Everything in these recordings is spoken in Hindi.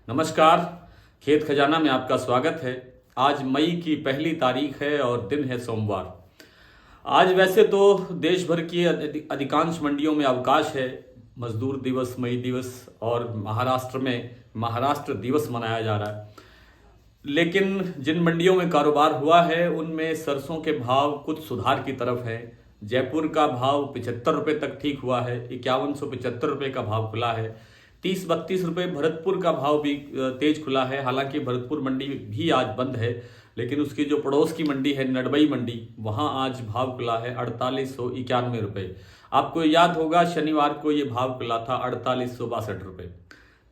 नमस्कार। खेत खजाना में आपका स्वागत है। आज मई की पहली तारीख है और दिन है सोमवार। आज वैसे तो देश भर की अधिकांश मंडियों में अवकाश है। मजदूर दिवस, मई दिवस और महाराष्ट्र में महाराष्ट्र दिवस मनाया जा रहा है। लेकिन जिन मंडियों में कारोबार हुआ है उनमें सरसों के भाव कुछ सुधार की तरफ है। जयपुर का भाव 75 रुपये तक ठीक हुआ है। 5175 रुपये का भाव खुला है। 30-32 रुपये भरतपुर का भाव भी तेज खुला है। हालांकि भरतपुर मंडी भी आज बंद है, लेकिन उसकी जो पड़ोस की मंडी है नडबई मंडी, वहां आज भाव खुला है 4891 रुपये। आपको याद होगा शनिवार को ये भाव खुला था 4862 रुपये।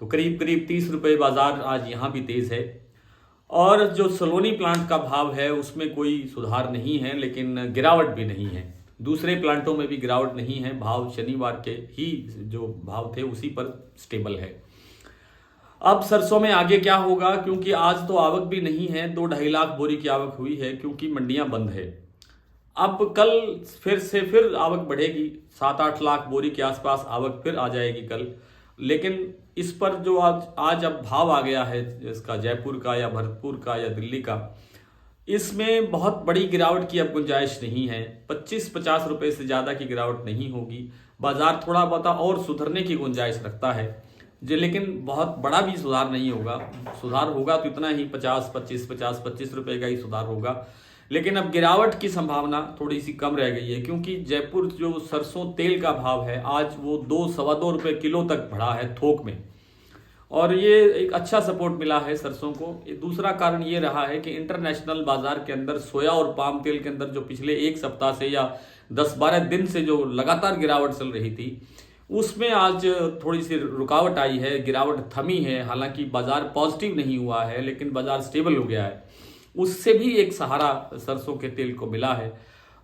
तो करीब करीब 30 रुपये बाजार आज यहाँ भी तेज है। और जो सलोनी प्लांट का भाव है उसमें कोई सुधार नहीं है, लेकिन गिरावट भी नहीं है। दूसरे प्लांटों में भी गिरावट नहीं है। भाव शनिवार के ही जो भाव थे उसी पर स्टेबल है। अब सरसों में आगे क्या होगा, क्योंकि आज तो आवक भी नहीं है। 2-2.5 लाख बोरी की आवक हुई है क्योंकि मंडियां बंद है। अब कल फिर आवक बढ़ेगी। 7-8 लाख बोरी के आसपास आवक फिर आ जाएगी कल। लेकिन इस पर जो आज अब भाव आ गया है इसका, जयपुर का या भरतपुर का या दिल्ली का, इसमें बहुत बड़ी गिरावट की अब गुंजाइश नहीं है। 25-50 रुपए से ज़्यादा की गिरावट नहीं होगी। बाजार थोड़ा बहुत और सुधरने की गुंजाइश रखता है जो, लेकिन बहुत बड़ा भी सुधार नहीं होगा। सुधार होगा तो इतना ही 50-25 रुपए का ही सुधार होगा। लेकिन अब गिरावट की संभावना थोड़ी सी कम रह गई है, क्योंकि जयपुर जो सरसों तेल का भाव है आज वो 2-2.25 रुपये किलो तक बढ़ा है थोक में, और ये एक अच्छा सपोर्ट मिला है सरसों को। दूसरा कारण ये रहा है कि इंटरनेशनल बाजार के अंदर सोया और पाम तेल के अंदर जो पिछले एक सप्ताह से या 10-12 दिन से जो लगातार गिरावट चल रही थी, उसमें आज थोड़ी सी रुकावट आई है, गिरावट थमी है। हालांकि बाजार पॉजिटिव नहीं हुआ है, लेकिन बाजार स्टेबल हो गया है। उससे भी एक सहारा सरसों के तेल को मिला है।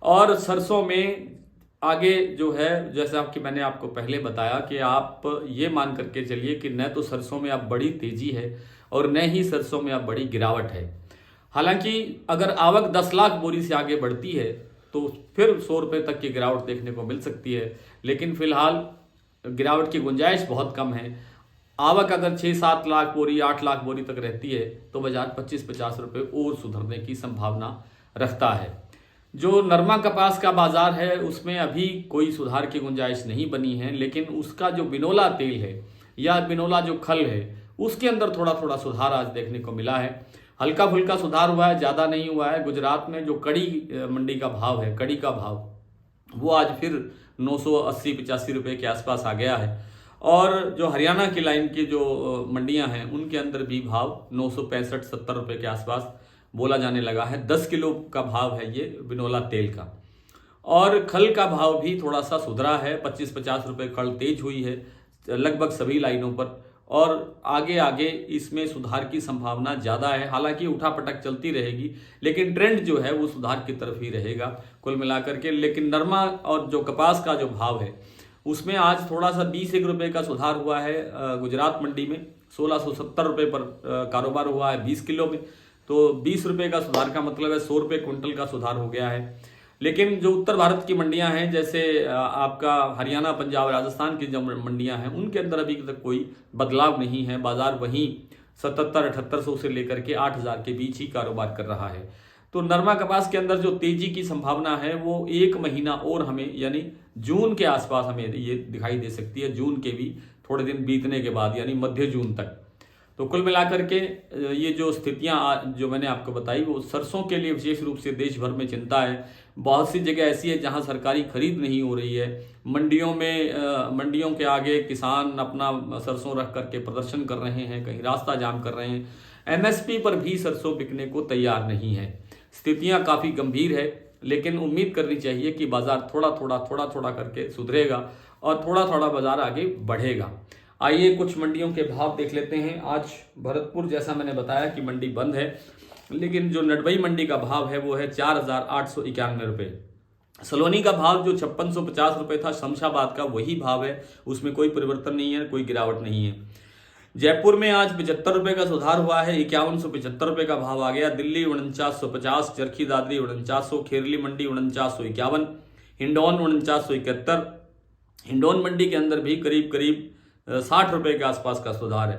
और सरसों में आगे जो है, जैसा कि मैंने आपको पहले बताया, कि आप ये मान करके चलिए कि न तो सरसों में अब बड़ी तेजी है और न ही सरसों में अब बड़ी गिरावट है। हालांकि अगर आवक 10 लाख बोरी से आगे बढ़ती है तो फिर 100 रुपये तक की गिरावट देखने को मिल सकती है, लेकिन फिलहाल गिरावट की गुंजाइश बहुत कम है। आवक अगर 6-7 लाख बोरी, 8 लाख बोरी तक रहती है तो बाजार 25-50 रुपये और सुधरने की संभावना रखता है। जो नरमा कपास का बाजार है उसमें अभी कोई सुधार की गुंजाइश नहीं बनी है, लेकिन उसका जो बिनोला तेल है या बिनोला जो खल है उसके अंदर थोड़ा थोड़ा सुधार आज देखने को मिला है। हल्का फुल्का सुधार हुआ है, ज़्यादा नहीं हुआ है। गुजरात में जो कड़ी मंडी का भाव है, कड़ी का भाव, वो आज फिर 980-85 रुपये के आसपास आ गया है। और जो हरियाणा की लाइन की जो मंडियां हैं उनके अंदर भी भाव 965-70 रुपये के आसपास बोला जाने लगा है। 10 किलो का भाव है ये बिनोला तेल का। और खल का भाव भी थोड़ा सा सुधरा है। 25-50 रुपये खल तेज हुई है लगभग सभी लाइनों पर, और आगे आगे इसमें सुधार की संभावना ज़्यादा है। हालांकि उठापटक चलती रहेगी, लेकिन ट्रेंड जो है वो सुधार की तरफ ही रहेगा कुल मिलाकर के। लेकिन नरमा और जो कपास का जो भाव है उसमें आज थोड़ा सा 20-1 रुपये का सुधार हुआ है। गुजरात मंडी में 1670 रुपये पर कारोबार हुआ है 20 किलो में। तो 20 रुपये का सुधार का मतलब है 100 रुपये क्विंटल का सुधार हो गया है। लेकिन जो उत्तर भारत की मंडियां हैं, जैसे आपका हरियाणा, पंजाब, राजस्थान की जो मंडियां हैं, उनके अंदर अभी तक कोई बदलाव नहीं है। बाजार वहीं 7700-7800 से लेकर के 8000 के बीच ही कारोबार कर रहा है। तो नरमा कपास के अंदर जो तेजी की संभावना है वो 1 महीना और हमें, यानी जून के आसपास हमें ये दिखाई दे सकती है। जून के भी थोड़े दिन बीतने के बाद, यानी मध्य जून तक। तो कुल मिलाकर के ये जो स्थितियां जो मैंने आपको बताई वो सरसों के लिए विशेष रूप से देश भर में चिंता है। बहुत सी जगह ऐसी है जहां सरकारी खरीद नहीं हो रही है। मंडियों के आगे किसान अपना सरसों रख करके प्रदर्शन कर रहे हैं, कहीं रास्ता जाम कर रहे हैं। एमएसपी पर भी सरसों बिकने को तैयार नहीं है। स्थितियां काफ़ी गंभीर है, लेकिन उम्मीद करनी चाहिए कि बाजार थोड़ा थोड़ा करके सुधरेगा और थोड़ा थोड़ा बाजार आगे बढ़ेगा। आइए कुछ मंडियों के भाव देख लेते हैं। आज भरतपुर, जैसा मैंने बताया कि मंडी बंद है, लेकिन जो नडबई मंडी का भाव है वो है 4891 रुपये। सलोनी का भाव जो 5650 रुपये था, शमशाबाद का, वही भाव है। उसमें कोई परिवर्तन नहीं है, कोई गिरावट नहीं है। जयपुर में आज 75 रुपये का सुधार हुआ है, 5175 रुपये का भाव आ गया। दिल्ली 4950, चरखी दादरी 4900, खेरली मंडी 4951, हिंडौन 4971। हिंडौन मंडी के अंदर भी करीब करीब 60 रुपये के आसपास का सुधार है।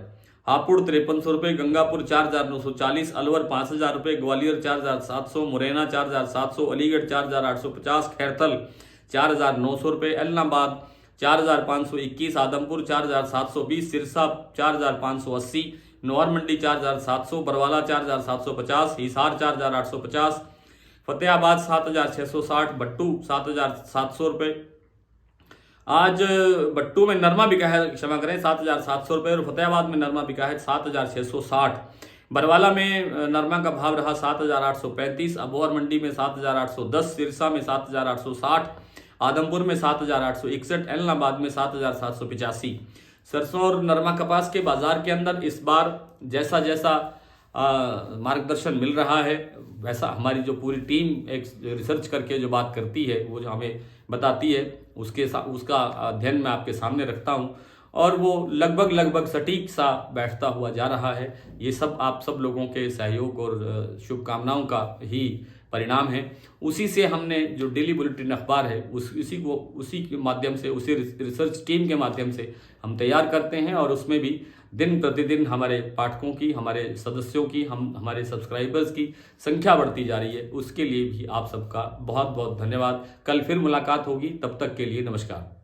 हापुड़ 5300 रुपये, गंगापुर 4940, अलवर 5000 रुपये, ग्वालियर 4700, मुरैना 4700, अलीगढ़ 4850, खैरथल 4900 रुपये, एलनाबाद 4521, आदमपुर 4720, सिरसा 4580, नौहर मंडी 4700, बरवाला 4750, हिसार 4850, फतेहाबाद 7660, भट्टू 7700 रुपये। आज भट्टू में नरमा बिका है, क्षमा करें, 7700 रुपये, और फतेहाबाद में नरमा बिका है 7660। बरवाला में नरमा का भाव रहा 7835, अबोहर मंडी में 7810, सिरसा में 7860, आदमपुर में 7861, एलनाबाद में 7785। सरसों और नरमा कपास के बाजार के अंदर इस बार जैसा जैसा मार्गदर्शन मिल रहा है, वैसा हमारी जो पूरी टीम एक रिसर्च करके जो बात करती है, वो जो हमें बताती है, उसका अध्ययन मैं आपके सामने रखता हूँ, और वो लगभग सटीक सा बैठता हुआ जा रहा है। ये सब आप सब लोगों के सहयोग और शुभकामनाओं का ही परिणाम है। उसी से हमने जो डेली बुलेटिन अखबार है उसी के माध्यम से, उसी रिसर्च टीम के माध्यम से हम तैयार करते हैं, और उसमें भी दिन प्रतिदिन हमारे पाठकों की, हमारे सदस्यों की, हमारे सब्सक्राइबर्स की संख्या बढ़ती जा रही है। उसके लिए भी आप सबका बहुत बहुत धन्यवाद। कल फिर मुलाकात होगी, तब तक के लिए नमस्कार।